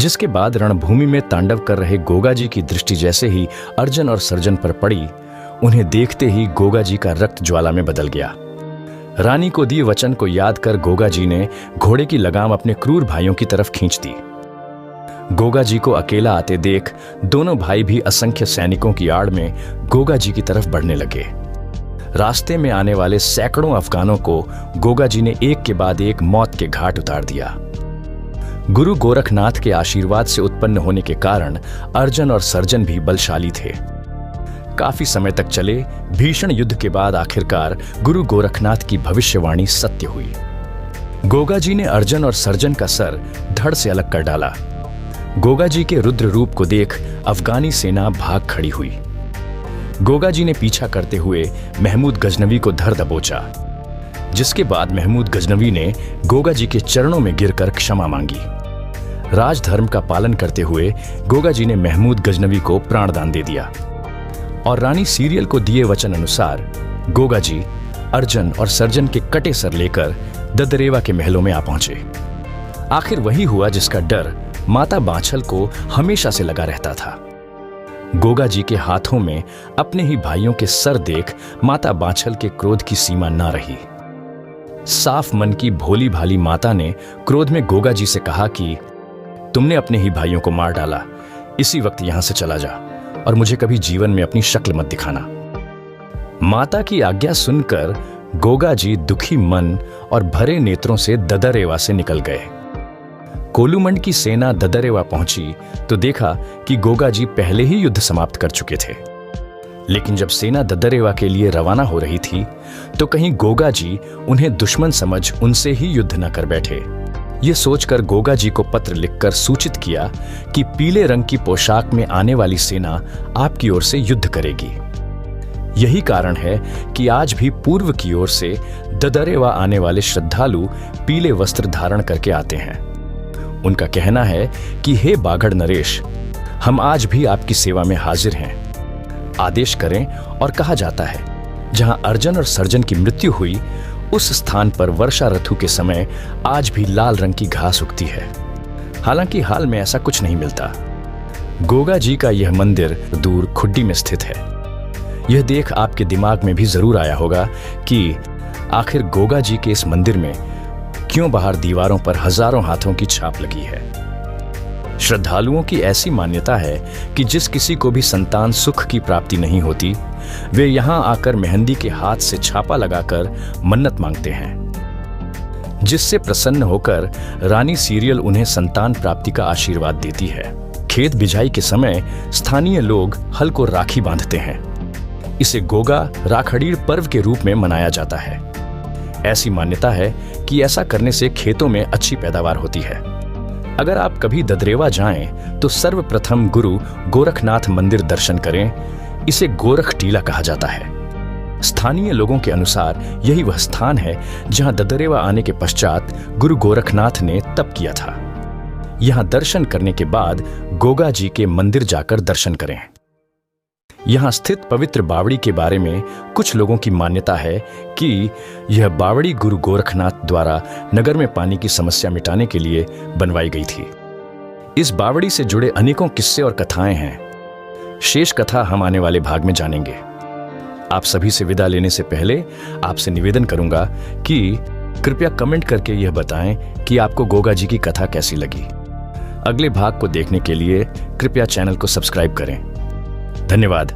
जिसके बाद रणभूमि में तांडव कर रहे गोगा जी की दृष्टि जैसे ही अर्जुन और सर्जन पर पड़ी, उन्हें देखते ही गोगा जी का रक्त ज्वाला में बदल गया। रानी को दिए वचन को याद कर गोगा जी ने घोड़े की लगाम अपने क्रूर भाइयों की तरफ खींच दी। गोगा जी को अकेला आते देख दोनों भाई भी असंख्य सैनिकों की आड़ में गोगा जी की तरफ बढ़ने लगे। रास्ते में आने वाले सैकड़ों अफगानों को गोगा जी ने एक के बाद एक मौत के घाट उतार दिया। गुरु गोरखनाथ के आशीर्वाद से उत्पन्न होने के कारण अर्जुन और सर्जन भी बलशाली थे। काफी समय तक चले भीषण युद्ध के बाद आखिरकार गुरु गोरखनाथ की भविष्यवाणी सत्य हुई। गोगा जी ने अर्जुन और सर्जन का सर धड़ से अलग कर डाला। गोगा जी के रुद्र रूप को देख अफगानी सेना भाग खड़ी हुई। गोगा जी ने पीछा करते हुए महमूद गजनवी को धर दबोचा, जिसके बाद महमूद गजनवी ने गोगा जी के चरणों में गिरकर क्षमा मांगी। राजधर्म का पालन करते हुए गोगा जी ने महमूद गजनवी को प्राणदान दे दिया और रानी सीरियल को दिए वचन अनुसार गोगा जी अर्जुन और सर्जन के कटे सर लेकर ददरेवा के महलों में आ पहुंचे। आखिर वही हुआ जिसका डर माता बांछल को हमेशा से लगा रहता था। गोगा जी के हाथों में अपने ही भाइयों के सर देख माता बांछल के क्रोध की सीमा ना रही। साफ मन की भोली भाली माता ने क्रोध में गोगा जी से कहा कि तुमने अपने ही भाइयों को मार डाला, इसी वक्त यहां से चला जा और मुझे कभी जीवन में अपनी शक्ल मत दिखाना। माता की आज्ञा सुनकर गोगा जी दुखी मन और भरे नेत्रों से ददरेवा से निकल गए। कोलूमंड की सेना ददरेवा पहुंची तो देखा कि गोगा जी पहले ही युद्ध समाप्त कर चुके थे। लेकिन जब सेना ददरेवा के लिए रवाना हो रही थी तो कहीं गोगा जी उन्हें दुश्मन समझ उनसे ही युद्ध न कर बैठे। ये सोचकर गोगा जी को पत्र लिखकर सूचित किया कि पीले रंग की पोशाक में आने वाली सेना आपकी ओर से युद्ध करेगी। यही कारण है कि आज भी पूर्व की ओर से ददरेवा आने वाले श्रद्धालु पीले वस्त्र धारण करके आते हैं। उनका कहना है कि हे बाघड़ नरेश, हम आज भी आपकी सेवा में हाजिर हैं। आदेश करें और कहा जाता है जहां अर्जुन और सर्जन की मृत्यु हुई उस स्थान पर वर्षा ऋतु के समय आज भी लाल रंग की घास उगती है। हालांकि हाल में ऐसा कुछ नहीं मिलता। गोगा जी का यह मंदिर दूर खुड्डी में स्थित है। यह देख आपके दिमाग में भी जरूर आया होगा कि आखिर गोगा जी के इस मंदिर में क्यों बाहर दीवारों पर हजारों हाथों की छाप लगी है। श्रद्धालुओं की ऐसी मान्यता है कि जिस किसी को भी संतान सुख की प्राप्ति नहीं होती, वे यहां आकर मेहंदी के हाथ से छापा लगाकर मन्नत मांगते हैं, जिससे प्रसन्न होकर रानी सीरियल उन्हें संतान प्राप्ति का आशीर्वाद देती है। खेत बिजाई के समय स्थानीय लोग हल को राखी बांधते हैं। इसे गोगा राखड़ीर पर्व के रूप में मनाया जाता है। ऐसी मान्यता है कि ऐसा करने से खेतों में अच्छी पैदावार होती है। अगर आप कभी ददरेवा जाएं तो सर्वप्रथम गुरु गोरखनाथ मंदिर दर्शन करें। इसे गोरख टीला कहा जाता है। स्थानीय लोगों के अनुसार यही वह स्थान है जहां ददरेवा आने के पश्चात गुरु गोरखनाथ ने तप किया था। यहां दर्शन करने के बाद गोगा जी के मंदिर जाकर दर्शन करें। यहां स्थित पवित्र बावड़ी के बारे में कुछ लोगों की मान्यता है कि यह बावड़ी गुरु गोरखनाथ द्वारा नगर में पानी की समस्या मिटाने के लिए बनवाई गई थी। इस बावड़ी से जुड़े अनेकों किस्से और कथाएं हैं। शेष कथा हम आने वाले भाग में जानेंगे। आप सभी से विदा लेने से पहले आपसे निवेदन करूंगा कि कृपया कमेंट करके यह बताएं कि आपको गोगा जी की कथा कैसी लगी। अगले भाग को देखने के लिए कृपया चैनल को सब्सक्राइब करें। धन्यवाद।